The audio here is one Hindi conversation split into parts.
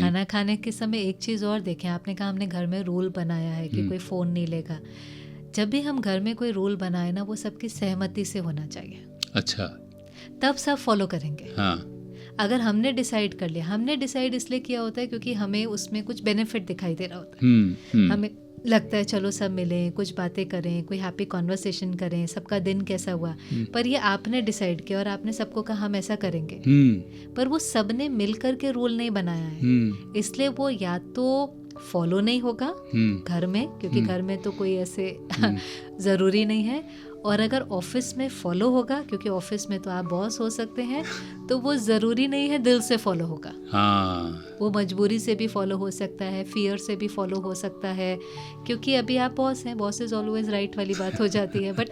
खाना खाने के समय एक चीज़ और देखें, आपने कहा हमने घर में रूल बनाया है कि कोई फ़ोन नहीं लेगा। जब भी हम घर में कोई रूल बनाए ना, वो सबकी सहमति से होना चाहिए। अच्छा, तब सब फॉलो करेंगे। हाँ, अगर हमने डिसाइड कर लिया, हमने डिसाइड इसलिए किया होता है क्योंकि हमें उसमें कुछ बेनिफिट दिखाई दे रहा होता है। हमें लगता है चलो सब मिलें, कुछ बातें करें, कोई हैप्पी कॉन्वर्सेशन करें, सबका दिन कैसा हुआ। पर ये आपने डिसाइड किया और आपने सबको कहा हम ऐसा करेंगे, पर वो सबने मिल कर के रूल नहीं बनाया है, इसलिए वो या तो फॉलो नहीं होगा घर में, क्योंकि घर में तो कोई ऐसे ज़रूरी नहीं है, और अगर ऑफिस में फॉलो होगा, क्योंकि ऑफिस में तो आप बॉस हो सकते हैं, तो वो ज़रूरी नहीं है दिल से फॉलो होगा। हाँ, वो मजबूरी से भी फॉलो हो सकता है, फियर से भी फॉलो हो सकता है, क्योंकि अभी आप बॉस हैं, बॉस इज़ ऑलवेज राइट वाली बात हो जाती है, बट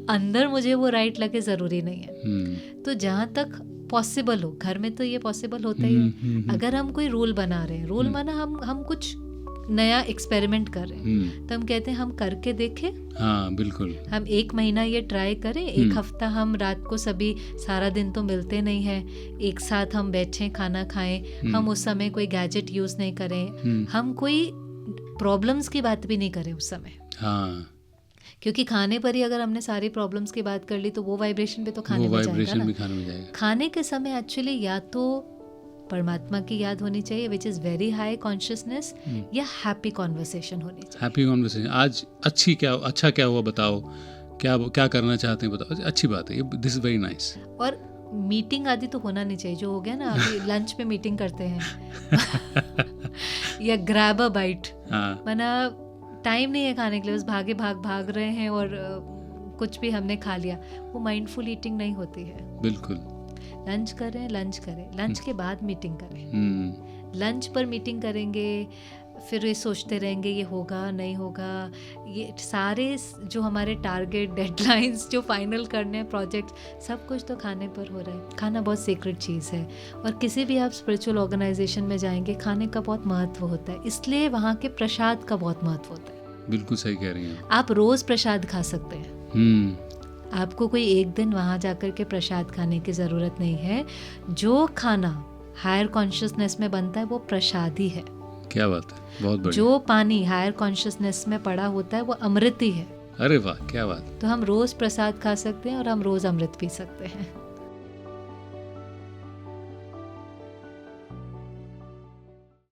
अंदर मुझे वो राइट लगे ज़रूरी नहीं है। तो जहाँ तक पॉसिबल हो, घर में तो ये पॉसिबल होता ही है। अगर हम कोई रूल बना रहे हैं, रूल माना हम कुछ नया एक्सपेरिमेंट कर रहे हैं, तो हम कहते हैं हम करके देखें। हाँ, बिल्कुल। हम 1 महीना ये ट्राई करें, 1 हफ्ता हम रात को सभी, सारा दिन तो मिलते नहीं हैं, एक साथ हम बैठें, खाना खाएं, हम उस समय कोई गैजेट यूज़ नहीं करें, हम कोई प्रॉब्लम्स की बात भी नहीं करें उस समय। हाँ, क्योंकि खाने पर ही अगर हमने सारी प्रॉब्लम्स की बात कर ली तो वो वाइब्रेशन भी तो खाने में जाएगा ना। खाने के समय एक्चुअली या तो परमात्मा की याद होनी चाहिए, which is very high consciousness, या हैप्पी कॉन्वर्सेशन होनी चाहिए। Happy conversation. आज अच्छा क्या हुआ बताओ, क्या करना चाहते हैं बताओ, अच्छी बात है, दिस इज वेरी नाइस। और मीटिंग आदि तो होना नहीं चाहिए, जो हो गया ना अभी लंच में मीटिंग करते हैं या ग्रैब अ बाइट, माना टाइम नहीं है खाने के लिए, बस भाग रहे हैं और कुछ भी हमने खा लिया, वो माइंडफुल ईटिंग नहीं होती है। बिल्कुल। लंच करें, लंच के बाद मीटिंग करें। लंच पर मीटिंग करेंगे, फिर ये सोचते रहेंगे ये होगा नहीं होगा, ये सारे जो हमारे टारगेट, डेडलाइंस जो फाइनल करने हैं, प्रोजेक्ट, सब कुछ तो खाने पर हो रहा है। खाना बहुत सीक्रेट चीज़ है, और किसी भी आप स्पिरिचुअल ऑर्गेनाइजेशन में जाएंगे, खाने का बहुत महत्व होता है, इसलिए वहाँ के प्रसाद का बहुत महत्व होता है। बिल्कुल सही कह रही हैं आप रोज़ प्रसाद खा सकते हैं, आपको कोई एक दिन वहाँ जाकर के प्रसाद खाने की ज़रूरत नहीं है। जो खाना हायर कॉन्शियसनेस में बनता है वो प्रसाद ही है। क्या बात है, बहुत बढ़िया। जो पानी हायर कॉन्शियसनेस में पड़ा होता है वो अमृत ही है। अरे वाह, क्या बात। तो हम रोज़ प्रसाद खा सकते हैं और हम रोज़ अमृत पी सकते हैं।